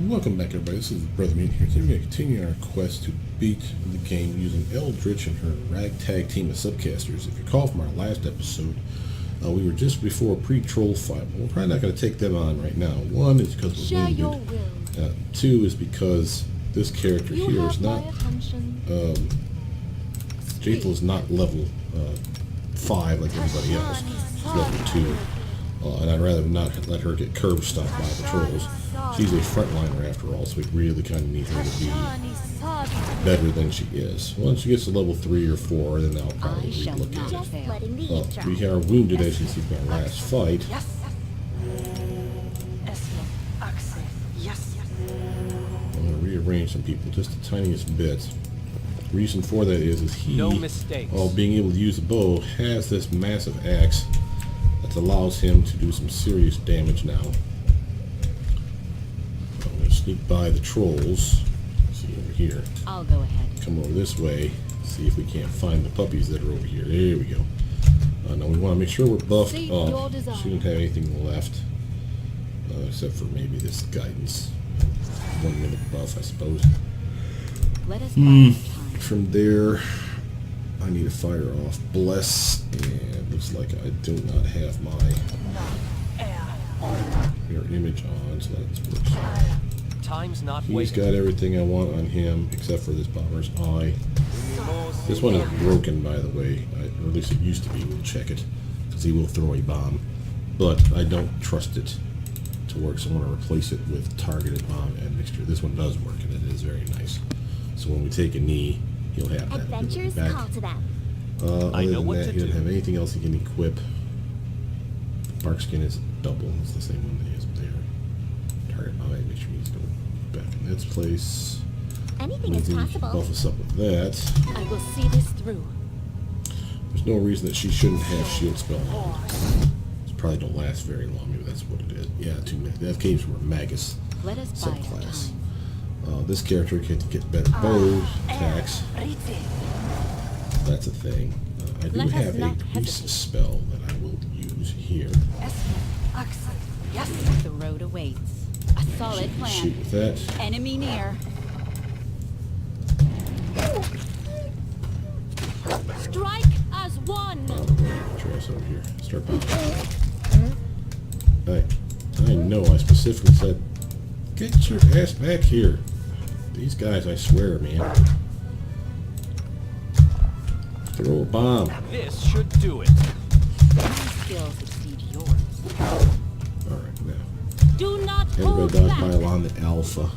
Welcome back, everybody. This is Brothermutant here. Today we're going to continue our quest to beat the game using Eldritch and her ragtag team of subcasters. If you recall from our last episode, we were just before a pre-troll fight. We're probably not going to take them on right now. One is because we're wounded. Two is because this character here is not... Jaethal is not level 5 like everybody else. She's level 2. And I'd rather not let her get curb stomped by the trolls. She's a frontliner after all, so we really kind of need her to be better than she is. Once she gets to level 3 or 4, then I'll probably look at it. We are wounded, as you see from our last fight. I'm going to rearrange some people just the tiniest bit. The reason for that is he, while being able to use the bow, has this massive axe that allows him to do some serious damage now. I'm going to sneak by the trolls. See over here. I'll go ahead. Come over this way. See if we can't find the puppies that are over here. There we go. Now we want to make sure we're buffed up. Shouldn't have anything left. Except for maybe this guidance. 1 minute buff, I suppose. Let us From there, I need to fire off Bless, and looks like I do not have my mirror image on, so that's works. Time's not He's got everything I want on him, except for this bomber's eye. This one is broken, by the way, or at least it used to be. We'll check it, because he will throw a bomb, but I don't trust it to work, so I want to replace it with targeted bomb admixture. This one does work, and it is very nice. So when we take a knee, he'll have that. Adventures call to them. Other than that, he doesn't have anything else he can equip. Bark skin is double. It's the same one that he has there. Target bomb admixture needs to go back in its place. Anything is possible. Buff us up with that. I will see this through. There's no reason that she shouldn't have shield spell. This probably don't last very long. Maybe that's what it is. Yeah, 2 minutes. That came from a Magus subclass. This character can get better bow attacks. That's a thing. I do have a priest spell that I will use here. The road awaits. A solid plan. Shoot with that. Enemy near. Strike as one. Try us over here. Start popping. I know. I specifically said, get your ass back here. These guys, I swear, man. Throw a bomb. This should do it. My skills exceed yours. Alright, now. Do not Everybody dogpile on the alpha.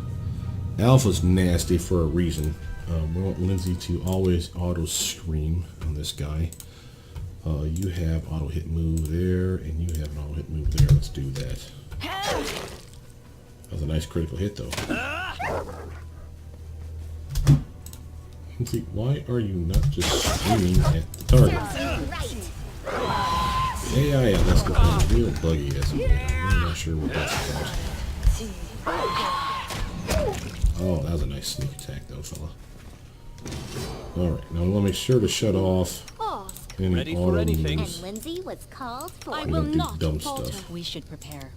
Alpha's nasty for a reason. We want Lindsay to always auto scream on this guy. You have auto hit move there, and you have an auto hit move there. Let's do that. That was a nice critical hit, though. Lindsay, why are you not just screaming at the target? Yeah, that's the thing. Real buggy as I'm not sure what that's about. Oh, that was a nice sneak attack, though, fella. Alright, now we want to make sure to shut off any auto moves. And Lindsay was called for. I will not dumb falter. stuff. We should prepare.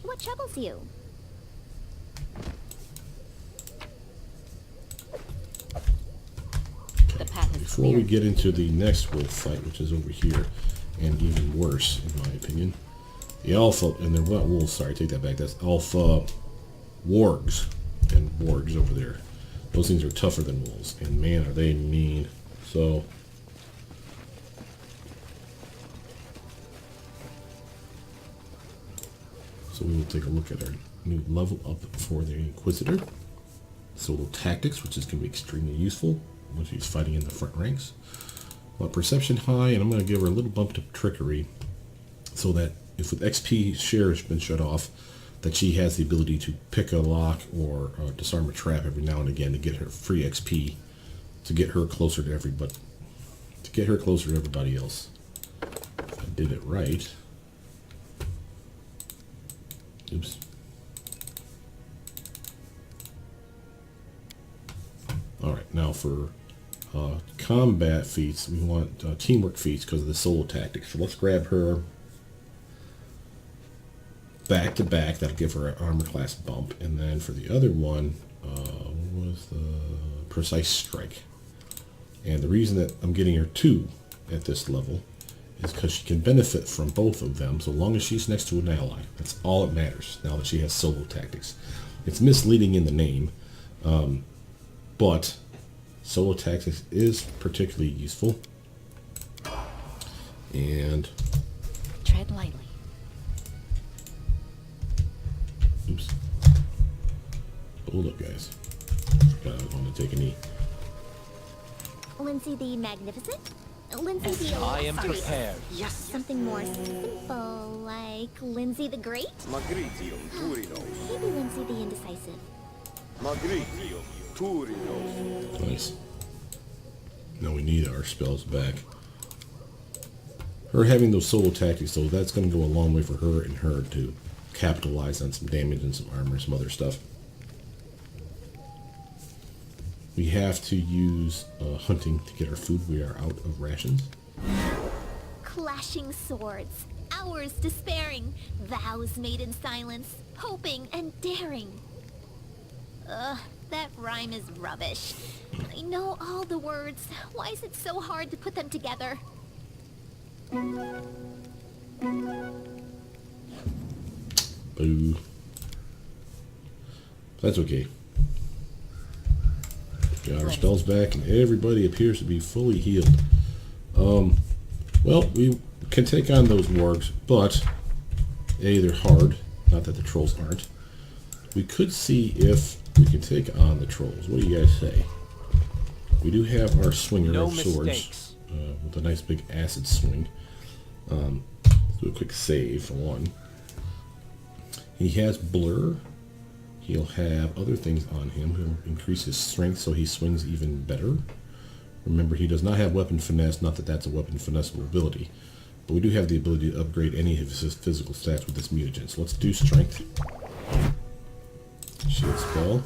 What troubles you? The path is Before we get into the next wolf fight, which is over here, and even worse, in my opinion, the alpha, and they're not wolves, sorry, take that back, that's alpha wargs, and wargs over there. Those things are tougher than wolves, and man, are they mean. So we will take a look at our new level up for the Inquisitor. Solo Tactics, which is going to be extremely useful when she's fighting in the front ranks. Perception high, and I'm going to give her a little bump to Trickery, so that if with XP share has been shut off, that she has the ability to pick a lock or disarm a trap every now and again to get her free XP, to get her closer to everybody, else. If I did it right. Oops. Alright, now for combat feats, we want teamwork feats because of the solo tactics. So let's grab her back to back. That'll give her an armor class bump. And then for the other one, what was the precise strike? And the reason that I'm getting her 2 at this level is because she can benefit from both of them so long as she's next to an ally. That's all that matters now that she has solo tactics. It's misleading in the name, but solo tactics is particularly useful. And Tread lightly. oops. Hold up, guys. Forgot I was going to take a knee. Lindsay the Magnificent? Lindsay the... I am sorry, prepared. Yes. Something more simple, like Lindsay the Great? Magritium Turino. Maybe Lindsay the Indecisive. Magritium Turino. Nice. Now we need our spells back. Her having those solo tactics, though, that's going to go a long way for her and her to capitalize on some damage and some armor and some other stuff. We have to use hunting to get our food. We are out of rations. Clashing swords, hours despairing, vows made in silence, hoping and daring. Ugh, that rhyme is rubbish. I know all the words. Why is it so hard to put them together? Boo. That's okay. Got our spells back, and everybody appears to be fully healed. Well, we can take on those wargs, but A, they're hard. Not that the trolls aren't. We could see if we can take on the trolls. What do you guys say? We do have our swinger No of swords mistakes. with a nice big acid swing. Let's do a quick save for one. He has blur. He'll have other things on him. He'll increase his strength so he swings even better. Remember, he does not have weapon finesse, not that that's a weapon finesse ability. But we do have the ability to upgrade any of his physical stats with this mutagen. So let's do strength. Shield spell.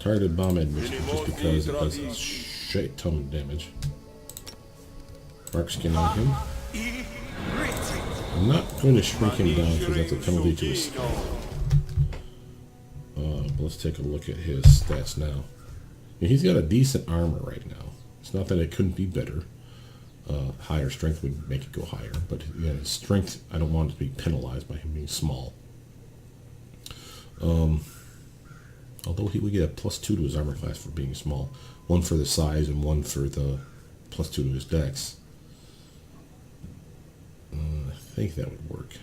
Targeted bomb admission, just because it does a shit ton of damage. Mark skin on him. I'm not going to shrink him down because that's a penalty to his skill. But let's take a look at his stats now. Yeah, he's got a decent armor right now. It's not that it couldn't be better. Higher strength would make it go higher, but yeah, his strength, I don't want it to be penalized by him being small. Although he would get a +2 to his armor class for being small. One for the size and one for the +2 to his dex. I think that would work.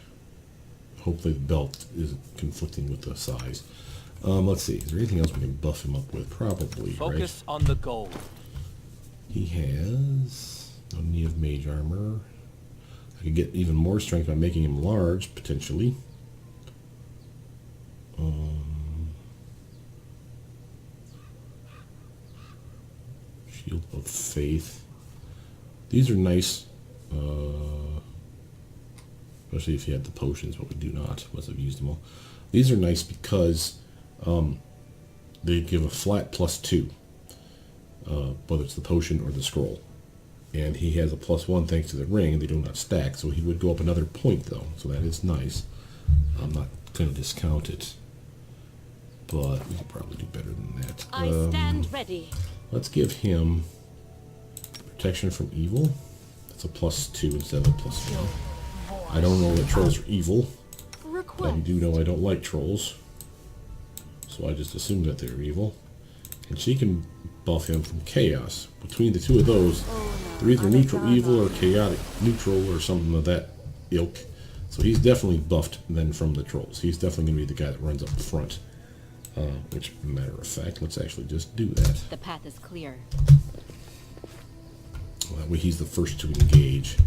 Hopefully the belt isn't conflicting with the size. Let's see. Is there anything else we can buff him up with? Probably, Focus right? on the goal. He has no need of mage armor. I could get even more strength by making him large, potentially. Shield of Faith. These are nice, especially if you had the potions, but we do not. Must have used them all. These are nice because they give a flat +2, whether it's the potion or the scroll. And he has a +1 thanks to the ring. They do not stack, so he would go up another point, though. So that is nice. I'm not going to discount it, but we could probably do better than that. I stand ready. Let's give him protection from evil. That's a +2 instead of a +1. I don't know that trolls are evil. But I do know I don't like trolls. So I just assume that they're evil. And she can buff him from chaos. Between the two of those, they're either neutral evil or chaotic neutral or something of that ilk. So he's definitely buffed then from the trolls. He's definitely going to be the guy that runs up front. Which, matter of fact, let's actually just do that. The path is clear. Well, that way he's the first to engage.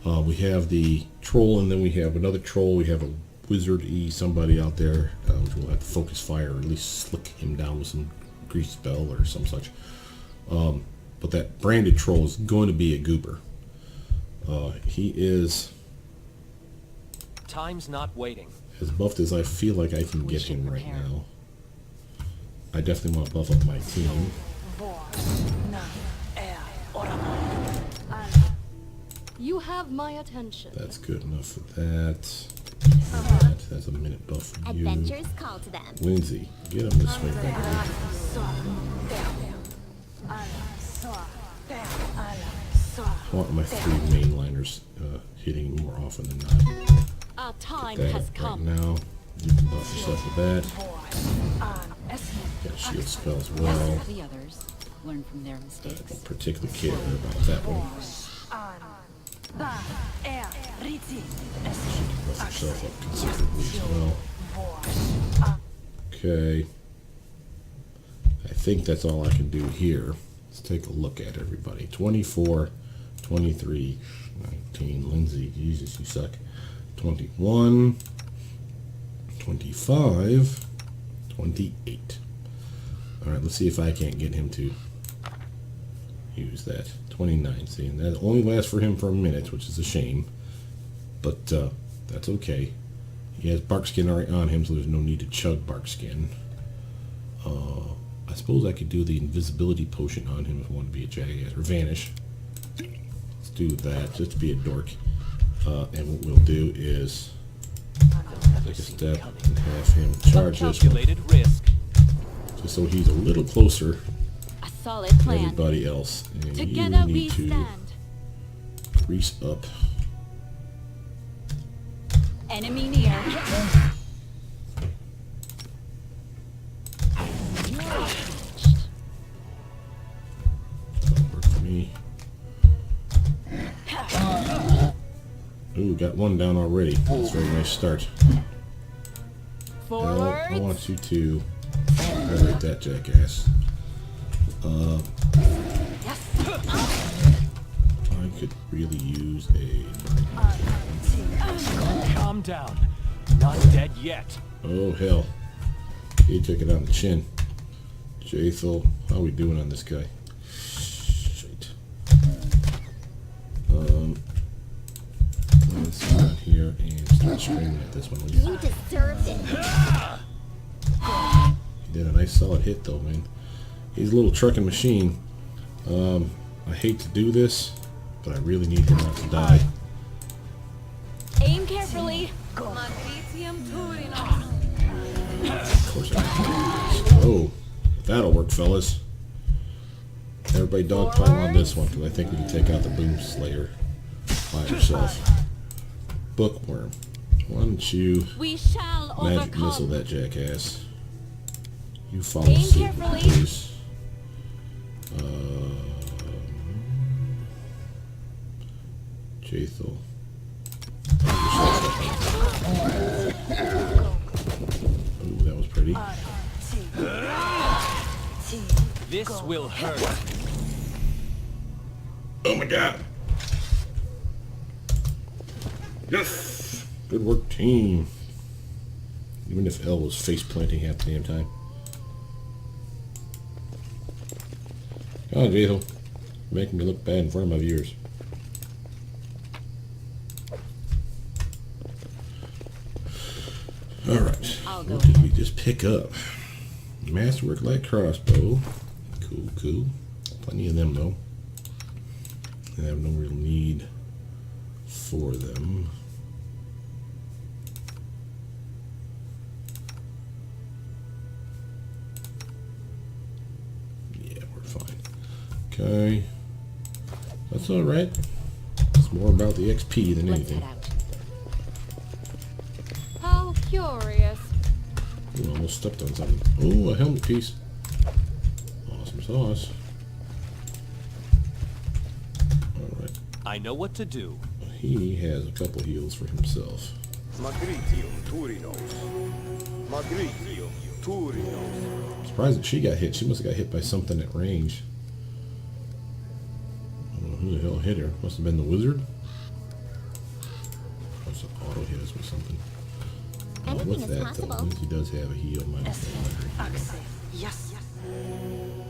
We have the troll, and then we have another troll. We have a wizard-y somebody out there, which will have to focus fire, or at least slick him down with some grease spell or some such. But that branded troll is going to be a goober. He is Time's not waiting. as buffed as I feel like I can get him right prepare. now. I definitely want to buff up my team. You have my attention. That's good enough for that. That's a minute buff for you. Adventures call to them. Lindsay, get him to swing back. I want my 3 mainliners hitting more often than not. Our time That has right come. now. You can buff yourself with that. Got shield spell as well. The others learn from their mistakes. Don't particularly care about that one. Buff yourself up considerably as well. Okay. I think that's all I can do here. Let's take a look at everybody. 24, 23, 19. Lindsay, Jesus, you suck. 21, 25, 28. Alright, let's see if I can't get him to use that. 29. See, and that only lasts for him for a minute, which is a shame. But that's okay. He has bark skin already on him, so there's no need to chug bark skin. I suppose I could do the invisibility potion on him if I want to be a jackass, or vanish. Let's do that, just to be a dork. And what we'll do is take a step and have him charge this one, Calculated risk. just so he's a little closer A solid than plan. everybody else. And Together you we need to stand. grease up. Enemy near. That'll work for me. Ooh, got one down already. That's a very nice start. Well, I Forward. want you to highlight that jackass. I could really use a... Calm down. Not dead yet. Oh, hell. He took it on the chin. Jathel, how are we doing on this guy? Shit. Let's go down here and start screaming at this one. Will you? You deserved it. He did a nice solid hit though, man. He's a little trucking machine. I hate to do this, but I really need him not to die. Aim carefully. Of course I can. Oh, that'll work, fellas. Everybody dogpile on this one, because I think we can take out the Boom Slayer by herself. Bookworm, why don't you We shall magic overcome. missile that jackass? You follow Aim suit, carefully. please. Jathel. Ooh, that was pretty. This will hurt. Oh my god! Yes! Good work, team. Even if Elle was face planting half the damn time. Come on, Jathel. You're making me look bad in front of my viewers. Alright. I'll go What did we just pick up? Masterwork light crossbow. Cool, cool. Plenty of them though. I have no real need for them. Yeah, we're fine. Okay. That's alright. It's more about the XP than Let's anything. head out. How curious. Ooh, almost stepped on something. Ooh, a helmet piece. Awesome sauce. Alright. I know what to do. He has a couple heals for himself. Magritium Turinos. Magritium Turinos. I'm surprised that she got hit. She must have got hit by something at range. I don't know who the hell hit her. Must have been the wizard. Must have auto hit us with something. Anything With is that possible. though, Lindsay does have a heal. Minus one. Yes.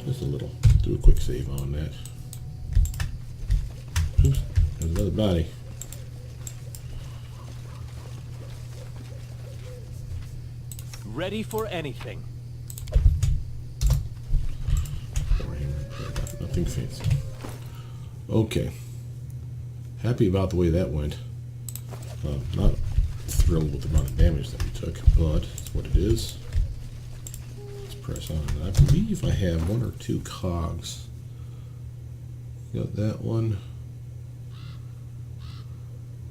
Just a little. Do a quick save on that. Oops. There's another body. Ready for anything. Nothing fancy. Okay. happy about the way that went. Not thrilled with the amount of damage that we took, but it's what it is. Let's press on. I believe I have 1 or 2 cogs. Got that one.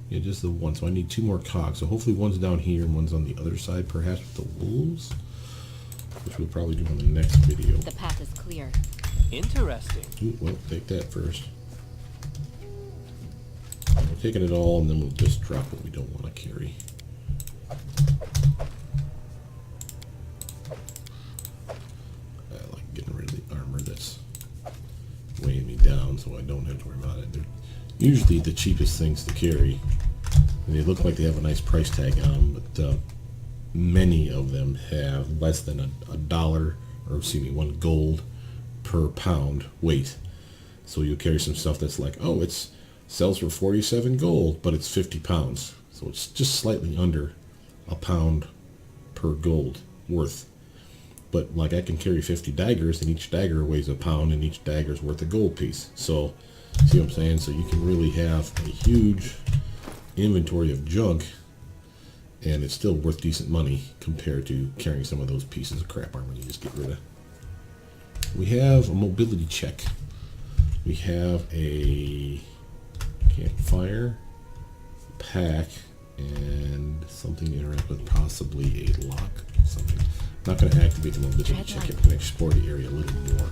Yeah, just the one. So I need 2 more cogs. So hopefully one's down here and one's on the other side, perhaps with the wolves, which we'll probably do on the next video. The path is clear. Interesting. Ooh, well, take that first. We're taking it all, and then we'll just drop what we don't want to carry. I like getting rid of the armor that's weighing me down, so I don't have to worry about it. They're usually the cheapest things to carry, and they look like they have a nice price tag on them, but many of them have less than a dollar, or excuse me, 1 gold per pound weight. So you'll carry some stuff that's like, oh, it's sells for 47 gold, but it's 50 pounds. So it's just slightly under a pound per gold worth. But like I can carry 50 daggers, and each dagger weighs a pound, and each dagger is worth a gold piece. So see what I'm saying? So you can really have a huge inventory of junk, and it's still worth decent money compared to carrying some of those pieces of crap armor you just get rid of. We have a mobility check. We have a campfire, pack, and something to interact with, possibly a lock, something. I'm not going to activate the mobility check yet. We're going to explore the area a little more.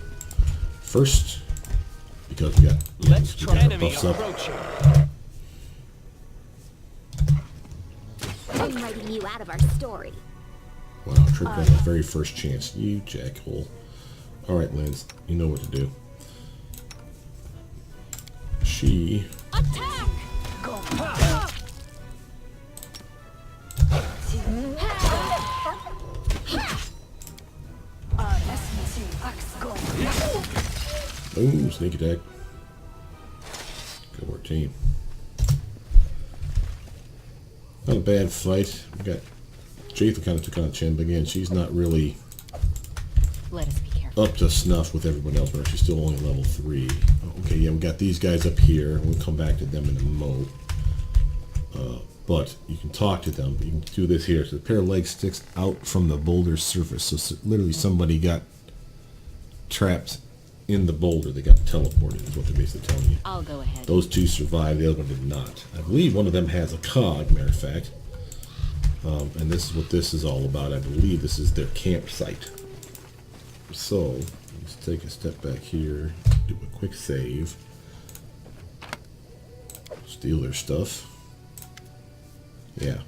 First, because we got Let's try our enemy buffs up. approaching. I'm writing you out of our story. Wow, tripped on the very first chance. You jackhole. Alright, Linz, you know what to do. She... Attack! Boom, sneak attack. Good work, team. Not a bad fight. We got Jatha kind of took on the chin, but again, she's not really Let us be careful. up to snuff with everyone else. She's still only level 3. Okay, yeah, we got these guys up here. We'll come back to them in a mo. But you can talk to them. But you can do this here. So the pair of legs sticks out from the boulder's surface. So literally somebody got trapped in the boulder. They got teleported is what they're basically telling you. I'll go ahead. Those 2 survived. The other one did not. I believe one of them has a cog, matter of fact. And this is what this is all about. I believe this is their campsite. So, let's take a step back here, do a quick save, steal their stuff. Yeah.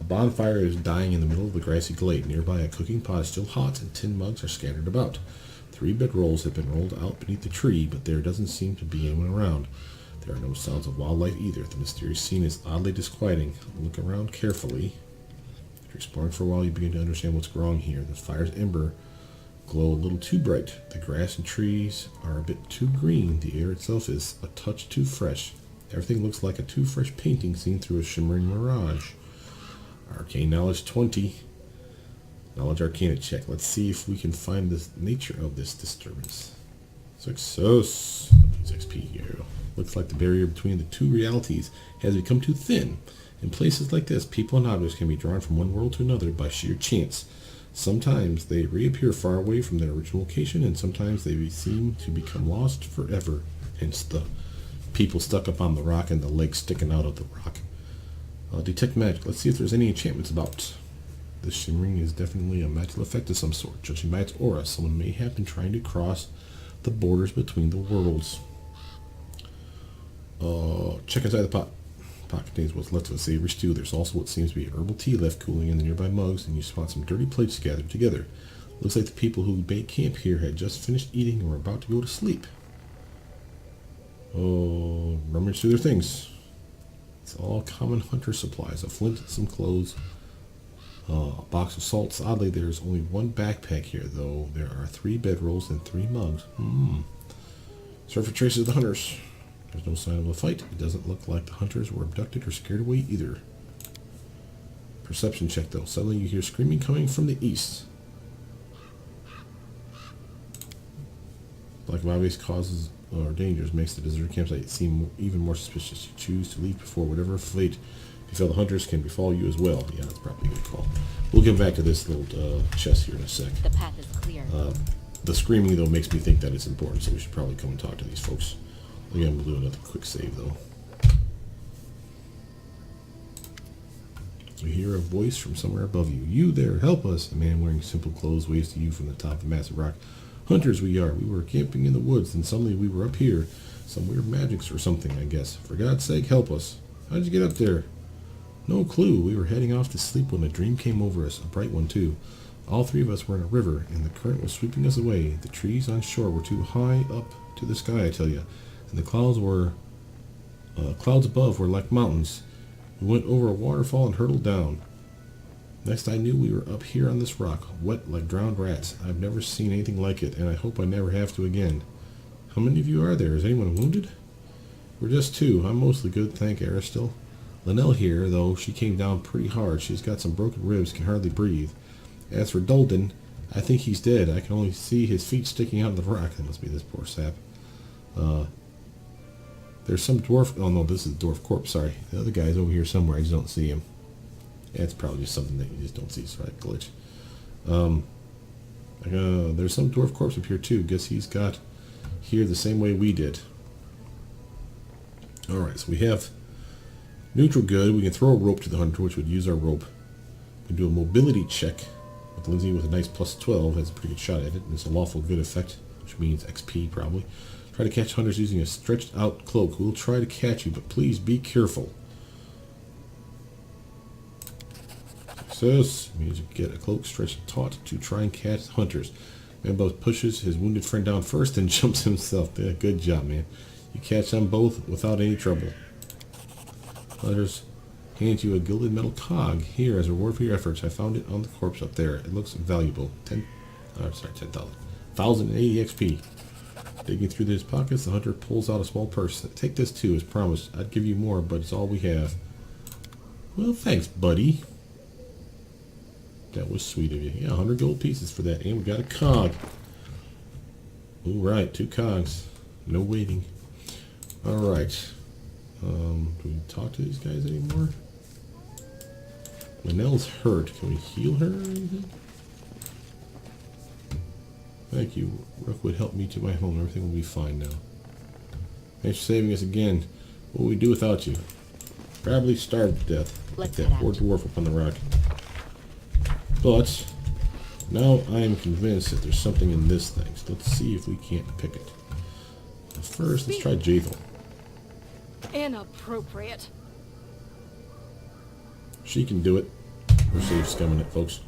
A bonfire is dying in the middle of the grassy glade. Nearby, a cooking pot is still hot, and tin mugs are scattered about. 3 bedrolls have been rolled out beneath the tree, but there doesn't seem to be anyone around. There are no sounds of wildlife either. The mysterious scene is oddly disquieting. Look around carefully. After exploring for a while, you begin to understand what's wrong here. The fire's ember glow a little too bright. The grass and trees are a bit too green. The air itself is a touch too fresh. Everything looks like a too fresh painting seen through a shimmering mirage. Arcane knowledge 20. Knowledge arcana check. Let's see if we can find the nature of this disturbance. Success. Use XP here. Looks like the barrier between the 2 realities has become too thin. In places like this, people and objects can be drawn from one world to another by sheer chance. Sometimes they reappear far away from their original location, and sometimes they seem to become lost forever. Hence the people stuck up on the rock and the legs sticking out of the rock. Detect magic. Let's see if there's any enchantments about. This shimmering is definitely a magical effect of some sort. Judging by its aura, someone may have been trying to cross the borders between the worlds. Check inside the pot. Pot contains what's left of a savory stew. There's also what seems to be herbal tea left cooling in the nearby mugs, and you spot some dirty plates gathered together. Looks like the people who made camp here had just finished eating and were about to go to sleep. Oh, rummage through their things. It's all common hunter supplies. A flint, some clothes, a box of salts. Oddly, there's only 1 backpack here, though. There are 3 bedrolls and 3 mugs. Search for traces of the hunters. There's no sign of a fight. It doesn't look like the hunters were abducted or scared away either. Perception check, though. Suddenly you hear screaming coming from the east. Like of obvious causes or dangers makes the deserted campsite seem even more suspicious. You choose to leave before whatever fate befell the hunters can befall you as well. Yeah, that's probably a good call. We'll get back to this little chest here in a sec. The path is clear. The screaming, though, makes me think that it's important, so we should probably come and talk to these folks. Again, we'll do another quick save, though. You hear a voice from somewhere above you. You there, help us! A man wearing simple clothes waves to you from the top of a massive rock. Hunters we are. We were camping in the woods, and suddenly we were up here. Some weird magics or something, I guess. For God's sake, help us. How'd you get up there? No clue. We were heading off to sleep when a dream came over us. A bright one, too. All three of us were in a river, and the current was sweeping us away. The trees on shore were too high up to the sky, I tell you. And the clouds above were like mountains. We went over a waterfall and hurtled down. Next I knew we were up here on this rock, wet like drowned rats. I've never seen anything like it, and I hope I never have to again. How many of you are there? Is anyone wounded? We're just two. I'm mostly good, thank Aristil. Linnell here, though, she came down pretty hard. She's got some broken ribs, can hardly breathe. As for Dolden, I think he's dead. I can only see his feet sticking out of the rock. That must be this poor sap. There's some dwarf... Oh, no, this is a dwarf corpse, sorry. The other guy's over here somewhere. I just don't see him. That's probably just something that you just don't see. Sorry, glitch. There's some dwarf corpse up here, too. Guess he's got here the same way we did. Alright, so we have neutral good. We can throw a rope to the hunter, which would use our rope. We can do a mobility check with Lindsay with a nice plus 12. Has a pretty good shot at it. And it's a lawful good effect, which means XP, probably. Try to catch hunters using a stretched out cloak. We'll try to catch you, but please be careful. Success means you get a cloak stretched taut to try and catch hunters. Man both pushes his wounded friend down first and jumps himself. Yeah, good job, man. You catch them both without any trouble. Hunters hand you a gilded metal cog. Here, as a reward for your efforts, I found it on the corpse up there. It looks valuable. 10,000. 1,080 XP. Digging through his pockets, the hunter pulls out a small purse. Take this too, as promised. I'd give you more, but it's all we have. Well, thanks, buddy. That was sweet of you. Yeah, 100 gold pieces for that. And we got a cog. Alright, 2 cogs. No waiting. Alright. Do we talk to these guys anymore? Linnell's hurt. Can we heal her or anything? Thank you. Rookwood helped me to my home. Everything will be fine now. Thanks for saving us again. What will we do without you? Probably starve to death. Like that poor dwarf up on the rock. But now I am convinced that there's something in this thing. So let's see if we can't pick it. But first, let's try Jaethel. Inappropriate. She can do it. We're safe scumming it, folks.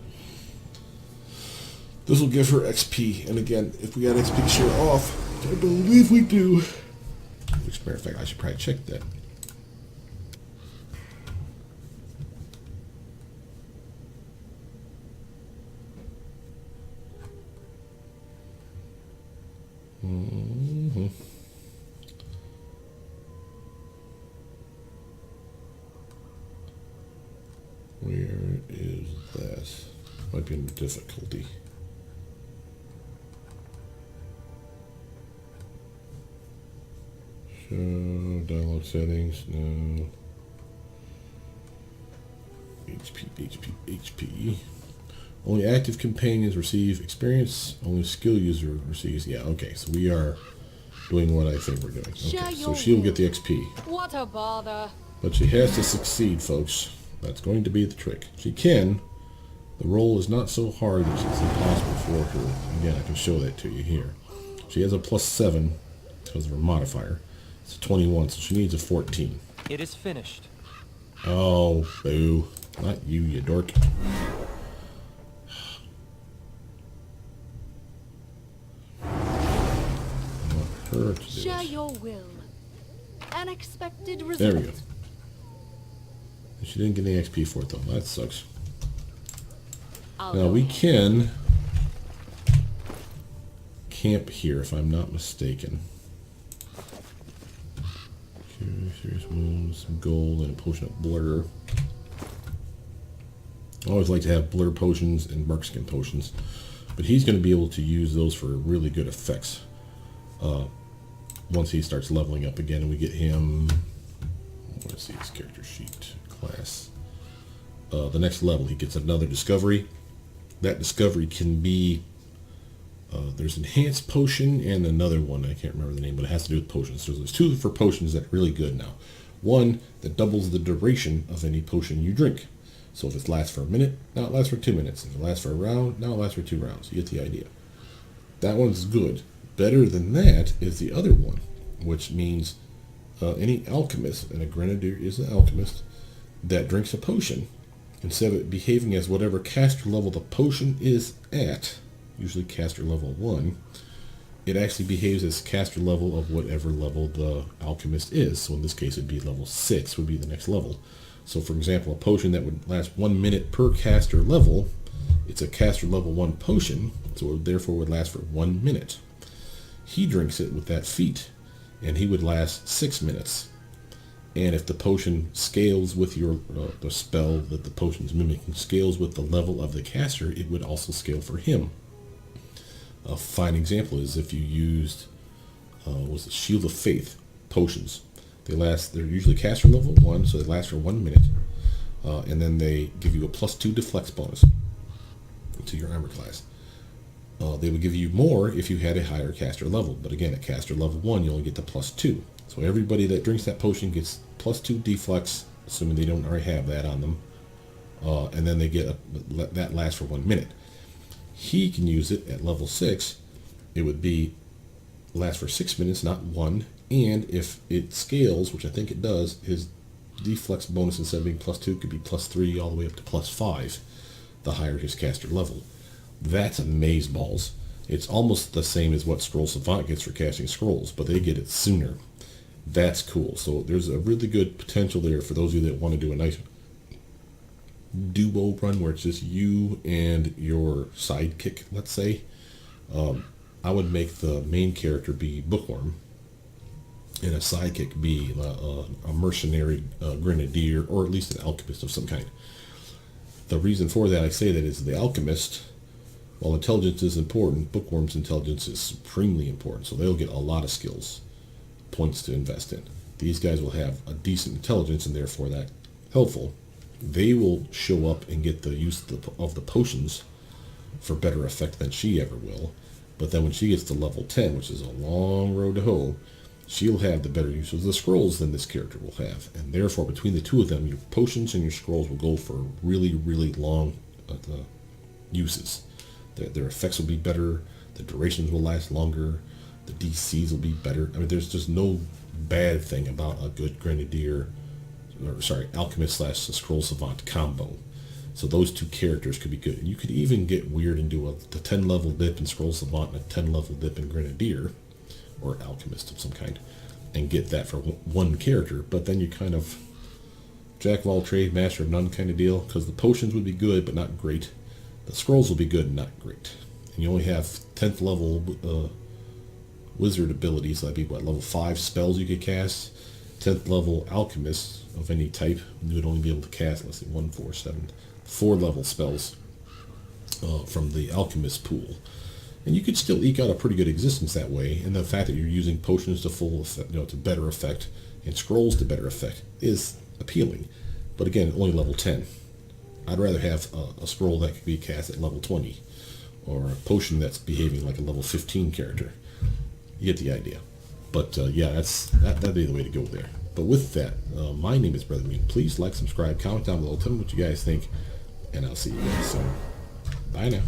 This will give her XP, and again, if we got XP share off, I believe we do. Which, matter of fact, I should probably check that. Where is that? Might be in difficulty. Show dialogue settings, no. HP. Only active companions receive experience, only skill user receives. Yeah, okay, so we are doing what I think we're doing. Okay, so she'll get the XP. What a bother. But she has to succeed, folks. That's going to be the trick. She can. The roll is not so hard that it's impossible for her. Again, I can show that to you here. She has a +7 because of her modifier. It's a 21, so she needs a 14. It is finished. Oh, boo. Not you, you dork. I want her to do Share it. your will. Unexpected result. There we go. She didn't get any XP for it, though. That sucks. Now, we can camp here, if I'm not mistaken. Serious wounds, some gold, and a potion of blur. I always like to have blur potions and markskin potions, but he's going to be able to use those for really good effects. once he starts leveling up again, and we get him, let's see his character sheet, class, the next level, he gets another discovery. That discovery can be, there's enhanced potion and another one, I can't remember the name, but it has to do with potions. So there's two for potions that are really good now. One that doubles the duration of any potion you drink. So if it lasts for a minute, now it lasts for 2 minutes. If it lasts for a round, now it lasts for 2 rounds. You get the idea. That one's good. Better than that is the other one, which means any alchemist, and a grenadier is an alchemist, that drinks a potion, instead of it behaving as whatever caster level the potion is at, usually caster level 1, it actually behaves as caster level of whatever level the alchemist is. So in this case, it'd be level 6 would be the next level. So for example, a potion that would last 1 minute per caster level, it's a caster level 1 potion, so it therefore would last for 1 minute. He drinks it with that feat, and he would last 6 minutes. And if the potion scales with your the spell that the potion's mimicking scales with the level of the caster, it would also scale for him. A fine example is if you used was it Shield of Faith potions. They're usually caster level 1, so they last for 1 minute, and then they give you a +2 deflex bonus to your armor class. They would give you more if you had a higher caster level, but again, at caster level 1, you only get the +2. So everybody that drinks that potion gets +2 deflex, assuming they don't already have that on them, and then they get that lasts for 1 minute. He can use it at level 6. It would be last for 6 minutes, not 1. And if it scales, which I think it does, his deflex bonus instead of being +2 could be +3 all the way up to +5, the higher his caster level. That's amazeballs. It's almost the same as what Scroll Savant gets for casting scrolls, but they get it sooner. That's cool. So there's a really good potential there for those of you that want to do a nice duo run where it's just you and your sidekick, let's say. I would make the main character be Bookworm and a sidekick be a mercenary grenadier, or at least an alchemist of some kind. The reason for that I say that is the alchemist, while intelligence is important, Bookworm's intelligence is supremely important, so they'll get a lot of skills points to invest in. These guys will have a decent intelligence and therefore that helpful. They will show up and get the use of the potions for better effect than she ever will. But then when she gets to level 10, which is a long road to hoe, she'll have the better use of the scrolls than this character will have. And therefore, between the two of them, your potions and your scrolls will go for really, really long uses. Their effects will be better, the durations will last longer, the DCs will be better. I mean, there's just no bad thing about a good grenadier, alchemist / scroll savant combo. So those two characters could be good. And you could even get weird and do the 10 level dip in scroll savant and a 10 level dip in grenadier, or alchemist of some kind, and get that for one character. But then you kind of jack of all trade, master of none kind of deal, because the potions would be good but not great. The scrolls will be good and not great. And you only have 10th level wizard abilities. That'd be what, level 5 spells you could cast. 10th level alchemist of any type, you would only be able to cast, let's see, 1, 4, 7, 4 level spells from the alchemist pool. And you could still eke out a pretty good existence that way, and the fact that you're using potions to full effect, to better effect, and scrolls to better effect is appealing. But again, only level 10. I'd rather have a scroll that could be cast at level 20, or a potion that's behaving like a level 15 character. You get the idea. But yeah, that'd be the way to go there. But with that, my name is Brothermutant. Please like, subscribe, comment down below, tell me what you guys think, and I'll see you guys soon. Bye now.